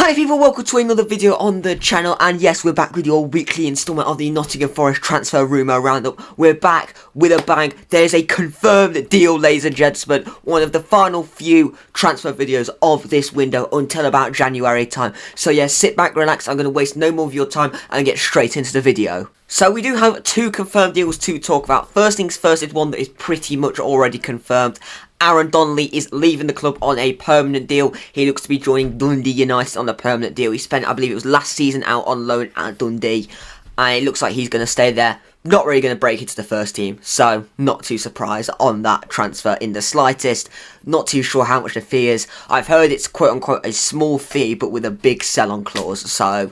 Hi people, welcome to another video on the channel, and yes, we're back with your weekly installment of the Nottingham Forest transfer rumour roundup. We're back with a bang. There's a confirmed deal, ladies and gentlemen. One of the final few transfer videos of this window until about January time. So yeah, sit back, relax, I'm going to waste no more of your time and get straight into the video. So we do have two confirmed deals to talk about. First things first is one that is pretty much already confirmed. Aaron Donley is leaving the club on a permanent deal. He looks to be joining Dundee United on a permanent deal. He spent, I believe it was last season, out on loan at Dundee. And it looks like he's going to stay there. Not really going to break into the first team. So, not too surprised on that transfer in the slightest. Not too sure how much the fee is. I've heard it's quote-unquote a small fee, but with a big sell-on clause. So,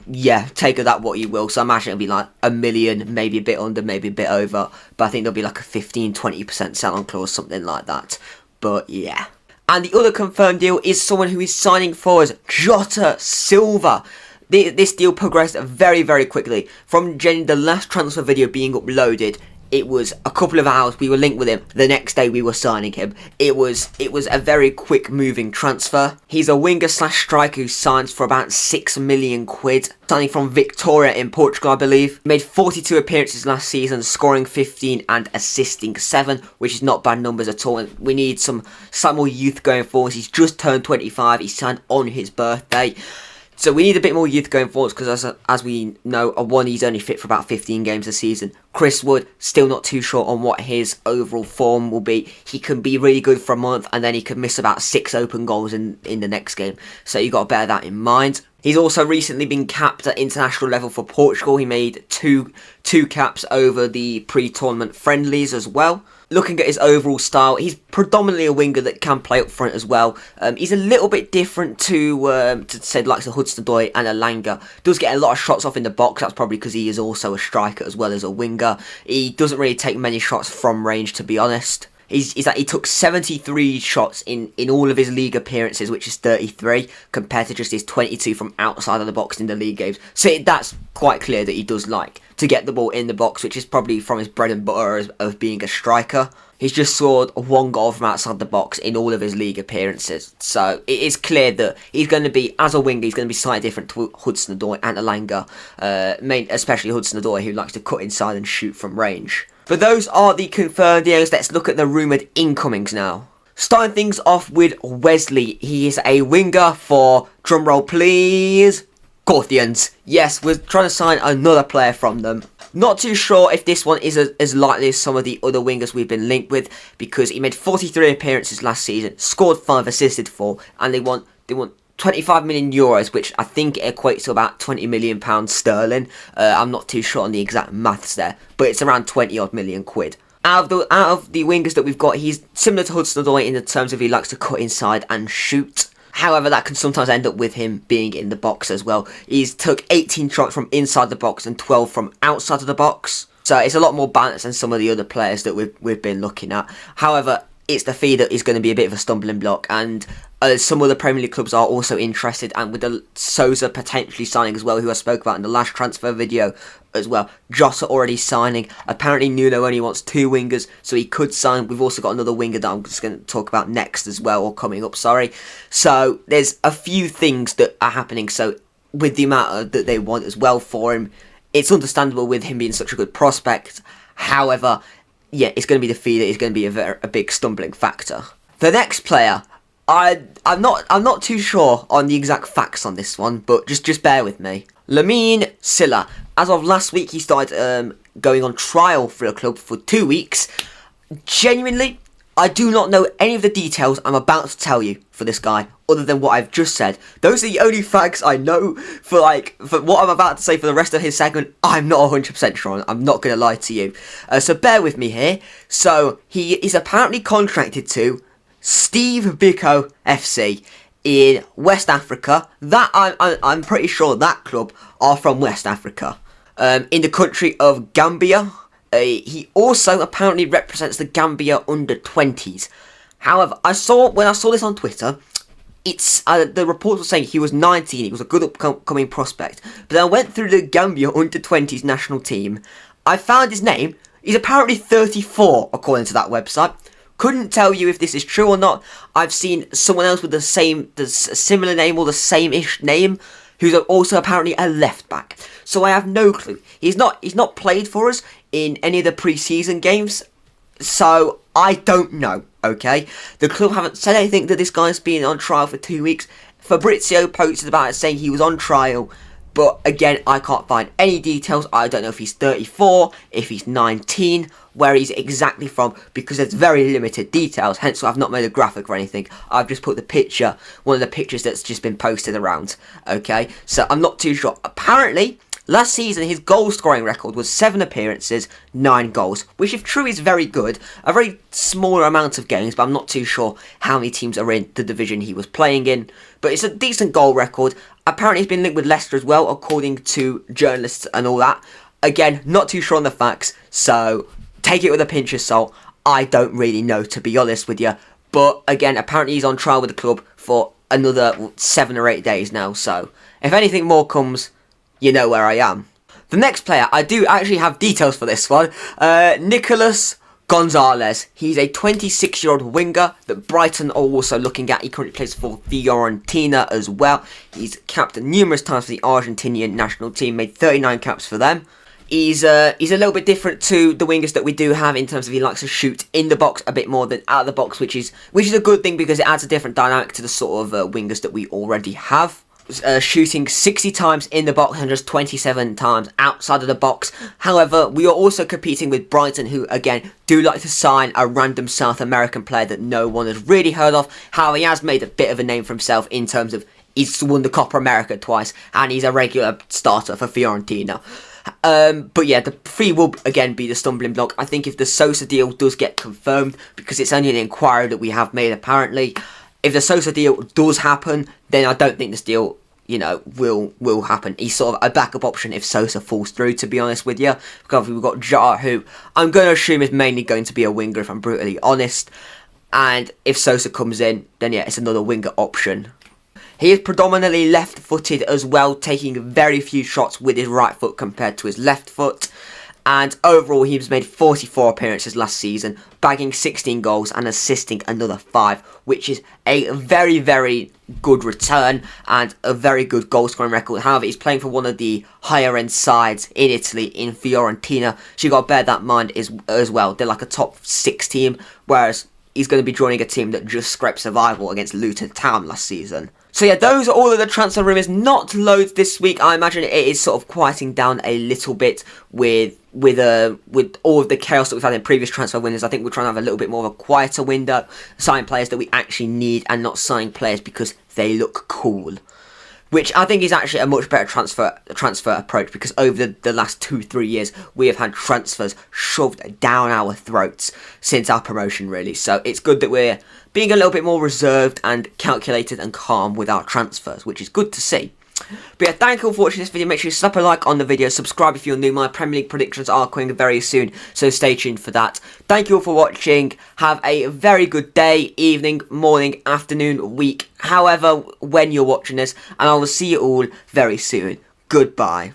yeah, take of that what you will. So I imagine it'll be like $1 million, maybe a bit under, maybe a bit over. But I think there'll be like a 15-20% sell-on clause, something like that. But yeah. And the other confirmed deal is someone who is signing for us, JOTA Silverth. This deal progressed very, very quickly. From the last transfer video being uploaded, it was a couple of hours we were linked with him. The next day we were signing him. It was a very quick moving transfer. He's a winger slash striker who signs for about 6 million quid. Signing from Victoria in Portugal, I believe. Made 42 appearances last season, scoring 15 and assisting 7, which is not bad numbers at all. And we need some more youth going forward. He's just turned 25. He signed on his birthday. So we need a bit more youth going forwards because as we know, he's only fit for about 15 games a season. Chris Wood, still not too sure on what his overall form will be. He can be really good for a month and then he could miss about 6 open goals in the next game. So you got to bear that in mind. He's also recently been capped at international level for Portugal. He made two caps over the pre-tournament friendlies as well. Looking at his overall style, he's predominantly a winger that can play up front as well. He's a little bit different to say like the Hudson-Odoi and Elanga. Does get a lot of shots off in the box. That's probably because he is also a striker as well as a winger. He doesn't really take many shots from range, to be honest. He took 73 shots in all of his league appearances, which is 33, compared to just his 22 from outside of the box in the league games. So that's quite clear that he does like to get the ball in the box, which is probably from his bread and butter of being a striker. He's just scored 1 goal from outside the box in all of his league appearances. So it is clear that he's going to be, as a winger, he's going to be slightly different to Hudson-Odoi and Elanga, especially Hudson-Odoi, who likes to cut inside and shoot from range. But those are the confirmed deals. Let's look at the rumoured incomings now. Starting things off with Wesley. He is a winger for, drumroll please, Corinthians. Yes, we're trying to sign another player from them. Not too sure if this one is as likely as some of the other wingers we've been linked with, because he made 43 appearances last season, scored 5, assisted 4, and they want 25 million euros, which I think equates to about 20 million pounds sterling. I'm not too sure on the exact maths there, but it's around 20 odd million quid. Out of the wingers that we've got, he's similar to Hudson-Odoi in the terms of he likes to cut inside and shoot. However, that can sometimes end up with him being in the box as well. He's took 18 shots from inside the box and 12 from outside of the box. So it's a lot more balanced than some of the other players that we've been looking at. However, it's the fee that is going to be a bit of a stumbling block, and some other Premier League clubs are also interested, and with the Sousa potentially signing as well, who I spoke about in the last transfer video as well. JOTA already signing. Apparently Nuno only wants 2 wingers, so he could sign. We've also got another winger that I'm just going to talk about next as well, or coming up, sorry. So there's a few things that are happening, so with the amount that they want as well for him, it's understandable with him being such a good prospect. However, yeah, it's going to be the fee that is going to be a big stumbling factor. The next player, I'm not too sure on the exact facts on this one, but just bear with me. Lamine Silla. As of last week, he started going on trial for the club for 2 weeks. Genuinely, I do not know any of the details I'm about to tell you for this guy, other than what I've just said. Those are the only facts I know for what I'm about to say for the rest of his segment. I'm not 100% sure on. I'm not going to lie to you. So bear with me here. So he is apparently contracted to Steve Biko FC in West Africa. That I'm pretty sure that club are from West Africa. In the country of Gambia. He also apparently represents the Gambia under-20s. However, when I saw this on Twitter, the reports were saying he was 19, he was a good upcoming prospect. But then I went through the Gambia under-20s national team. I found his name. He's apparently 34, according to that website, Couldn't tell you if this is true or not. I've seen someone else with the similar name or the same-ish name, who's also apparently a left back. So I have no clue. He's not played for us in any of the pre-season games, so I don't know. Okay, the club haven't said anything that this guy's been on trial for 2 weeks. Fabrizio posted about it saying he was on trial, but again, I can't find any details. I don't know if he's 34, if he's 19, where he's exactly from, because there's very limited details, hence why I've not made a graphic or anything. I've just put the picture, one of the pictures that's just been posted around, okay? So I'm not too sure. Apparently, last season, his goal-scoring record was 7 appearances, 9 goals, which if true is very good. A very smaller amount of games, but I'm not too sure how many teams are in the division he was playing in. But it's a decent goal record. Apparently, he's been linked with Leicester as well, according to journalists and all that. Again, not too sure on the facts, so take it with a pinch of salt. I don't really know, to be honest with you. But again, apparently he's on trial with the club for another 7 or 8 days now. So if anything more comes, you know where I am. The next player, I do actually have details for this one. Nicolas Gonzalez. He's a 26-year-old winger that Brighton are also looking at. He currently plays for Fiorentina as well. He's capped numerous times for the Argentinian national team, made 39 caps for them. He's a little bit different to the wingers that we do have in terms of he likes to shoot in the box a bit more than out of the box, which is a good thing because it adds a different dynamic to the sort of wingers that we already have. Shooting 60 times in the box and just 27 times outside of the box. However, we are also competing with Brighton, who again do like to sign a random South American player that no one has really heard of. However, he has made a bit of a name for himself in terms of he's won the Copa America twice and he's a regular starter for Fiorentina. But yeah, the fee will again be the stumbling block. I think if the Sosa deal does get confirmed, because it's only an inquiry that we have made apparently, if the Sosa deal does happen, then I don't think this deal, will happen. He's sort of a backup option if Sosa falls through, to be honest with you. Because we've got JOTA, who I'm going to assume is mainly going to be a winger, if I'm brutally honest. And if Sosa comes in, then yeah, it's another winger option. He is predominantly left-footed as well, taking very few shots with his right foot compared to his left foot. And overall, he's made 44 appearances last season, bagging 16 goals and assisting another 5, which is a very, very good return and a very good goal-scoring record. However, he's playing for one of the higher-end sides in Italy, in Fiorentina, so you've got to bear that in mind as well. They're like a top 6 team, whereas he's going to be joining a team that just scraped survival against Luton Town last season. So yeah, those are all of the transfer rumours. Not loads this week. I imagine it is sort of quieting down a little bit with all of the chaos that we've had in previous transfer windows. I think we're trying to have a little bit more of a quieter window, sign players that we actually need and not signing players because they look cool. Which I think is actually a much better transfer approach, because over the last 2-3 years we have had transfers shoved down our throats since our promotion, really. So it's good that we're being a little bit more reserved and calculated and calm with our transfers, which is good to see. But yeah, thank you all for watching this video. Make sure you slap a like on the video, subscribe if you're new. My Premier League predictions are coming very soon, so stay tuned for that. Thank you all for watching. Have a very good day, evening, morning, afternoon, week, however, when you're watching this, and I will see you all very soon. Goodbye.